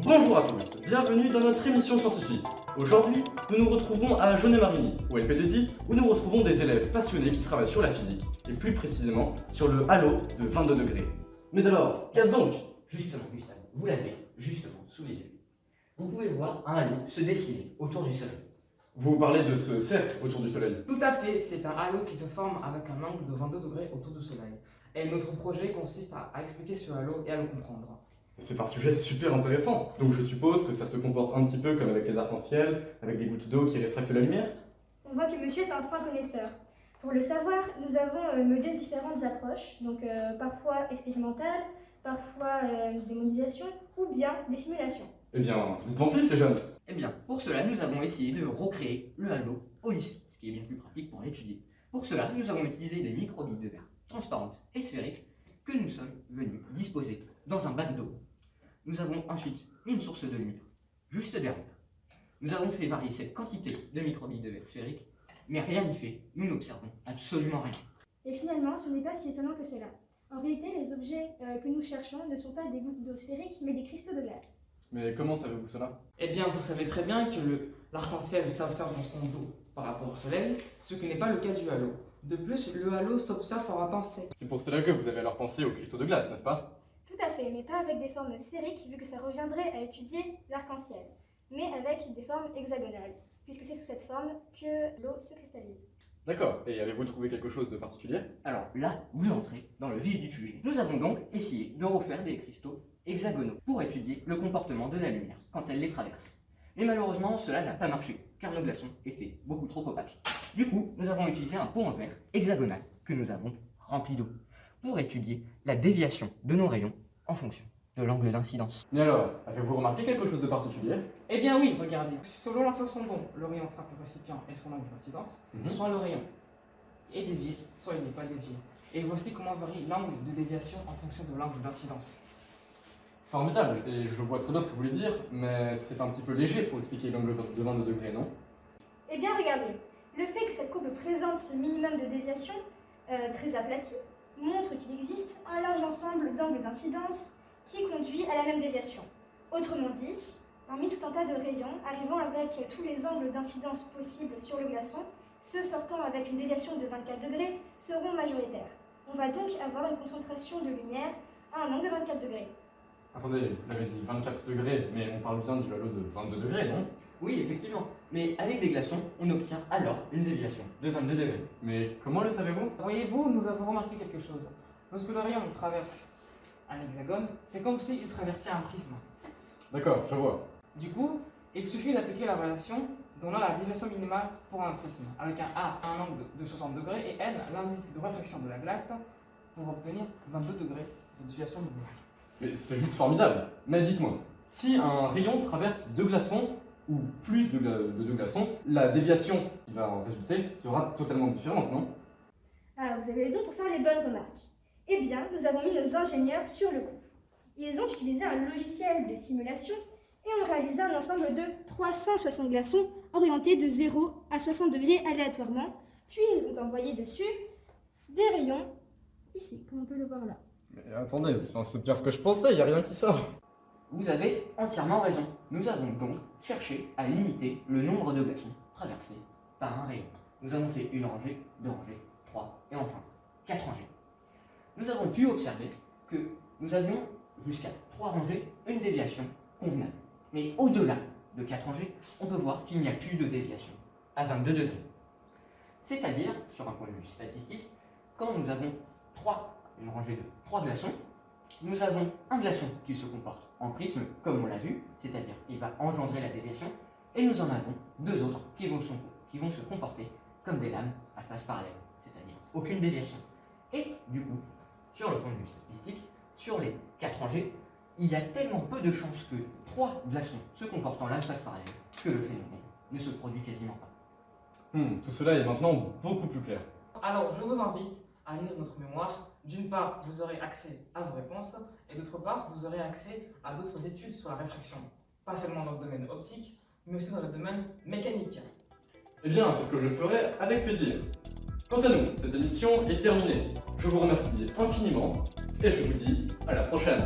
Bonjour à tous, bienvenue dans notre émission scientifique. Aujourd'hui, nous nous retrouvons à Jaunet-Marigny, au LP2I, où nous retrouvons des élèves passionnés qui travaillent sur la physique, et plus précisément sur le halo de 22 degrés. Mais alors, qu'est-ce donc? Justement, Gustave, vous l'avez justement sous les yeux. Vous pouvez voir un halo se dessiner autour du Soleil. Vous parlez de ce cercle autour du Soleil. Tout à fait, c'est un halo qui se forme avec un angle de 22 degrés autour du Soleil. Et notre projet consiste à expliquer ce halo et à le comprendre. C'est un sujet super intéressant, donc je suppose que ça se comporte un petit peu comme avec les arcs-en-ciel, avec des gouttes d'eau qui réfractent la lumière. On voit que monsieur est un fin connaisseur. Pour le savoir, nous avons mené différentes approches, donc parfois expérimentales, parfois démonisation ou bien des simulations. Eh bien, dites-moi plus les jeunes. Eh bien, pour cela, nous avons essayé de recréer le halo au lycée, ce qui est bien plus pratique pour l'étudier. Pour cela, nous avons utilisé des microbilles de verre transparentes et sphériques que nous sommes venus disposer dans un bac d'eau. Nous avons ensuite une source de lumière juste derrière. Nous avons fait varier cette quantité de microbilles de verre sphériques, mais rien n'y fait, nous n'observons absolument rien. Et finalement, ce n'est pas si étonnant que cela. En réalité, les objets que nous cherchons ne sont pas des gouttes d'eau sphériques, mais des cristaux de glace. Mais comment savez-vous cela? Eh bien, vous savez très bien que l'arc-en-ciel s'observe dans son dos par rapport au Soleil, ce qui n'est pas le cas du halo. De plus, le halo s'observe par un temps sec. C'est pour cela que vous avez alors pensé aux cristaux de glace, n'est-ce pas? Tout à fait, mais pas avec des formes sphériques, vu que ça reviendrait à étudier l'arc-en-ciel, mais avec des formes hexagonales, puisque c'est sous cette forme que l'eau se cristallise. D'accord, et avez-vous trouvé quelque chose de particulier? Alors là, vous entrez dans le vif du sujet. Nous avons donc essayé de refaire des cristaux hexagonaux pour étudier le comportement de la lumière quand elle les traverse. Mais malheureusement, cela n'a pas marché, car nos glaçons étaient beaucoup trop opaques. Du coup, nous avons utilisé un pot en verre hexagonal que nous avons rempli d'eau pour étudier la déviation de nos rayons en fonction de l'angle d'incidence. Mais alors, avez-vous remarqué quelque chose de particulier? Eh bien oui, regardez. Selon la façon dont le rayon frappe le récipient et son angle d'incidence, soit le rayon est dévié, soit il n'est pas dévié. Et voici comment varie l'angle de déviation en fonction de l'angle d'incidence. Formidable, et je vois très bien ce que vous voulez dire, mais c'est un petit peu léger pour expliquer l'angle de 22 degrés, non? Eh bien, regardez, le fait que cette courbe présente ce minimum de déviation, très aplati, montre qu'il existe un large ensemble d'angles d'incidence qui conduit à la même déviation. Autrement dit, parmi tout un tas de rayons arrivant avec tous les angles d'incidence possibles sur le glaçon, ceux sortant avec une déviation de 24 degrés seront majoritaires. On va donc avoir une concentration de lumière à un angle de 24 degrés. Attendez, vous avez dit 24 degrés, mais on parle bien du halo de 22 degrés, non? Oui, effectivement, mais avec des glaçons, on obtient alors une déviation de 22 degrés. Mais comment le savez-vous? Voyez-vous, nous avons remarqué quelque chose. Lorsque le rayon traverse un hexagone, c'est comme s'il traversait un prisme. D'accord, je vois. Du coup, il suffit d'appliquer la relation donnant la déviation minimale pour un prisme, avec un A à un angle de 60 degrés et N l'indice de réfraction de la glace pour obtenir 22 degrés de déviation de lumière. Mais c'est juste formidable. Mais dites-moi, si un rayon traverse deux glaçons, ou plus de deux glaçons, la déviation qui va en résulter sera totalement différente, non? Ah, vous avez le don pour faire les bonnes remarques. Eh bien, nous avons mis nos ingénieurs sur le coup. Ils ont utilisé un logiciel de simulation et ont réalisé un ensemble de 360 glaçons orientés de 0 à 60 degrés aléatoirement. Puis ils ont envoyé dessus des rayons, ici, comme on peut le voir là. Mais attendez, c'est bien ce que je pensais, il n'y a rien qui sort. Vous avez entièrement raison. Nous avons donc cherché à limiter le nombre de glaçons traversés par un rayon. Nous avons fait une rangée, deux rangées, trois et enfin 4 rangées. Nous avons pu observer que nous avions jusqu'à 3 rangées une déviation convenable. Mais au-delà de 4 rangées, on peut voir qu'il n'y a plus de déviation à 22 degrés. C'est-à-dire, sur un point de vue statistique, quand nous avons une rangée de 3 glaçons, nous avons un glaçon qui se comporte en prisme, comme on l'a vu, c'est-à-dire il va engendrer la déviation, et nous en avons 2 autres qui vont se comporter comme des lames à face parallèle, c'est-à-dire aucune déviation. Et du coup, sur le point de vue statistique, sur les 4 rangées, il y a tellement peu de chances que 3 glaçons se comportent en lame face parallèle que le phénomène ne se produit quasiment pas. Tout cela est maintenant beaucoup plus clair. Alors, je vous invite à lire notre mémoire. D'une part, vous aurez accès à vos réponses, et d'autre part, vous aurez accès à d'autres études sur la réfraction. Pas seulement dans le domaine optique, mais aussi dans le domaine mécanique. Eh bien, c'est ce que je ferai avec plaisir. Quant à nous, cette émission est terminée. Je vous remercie infiniment, et je vous dis à la prochaine.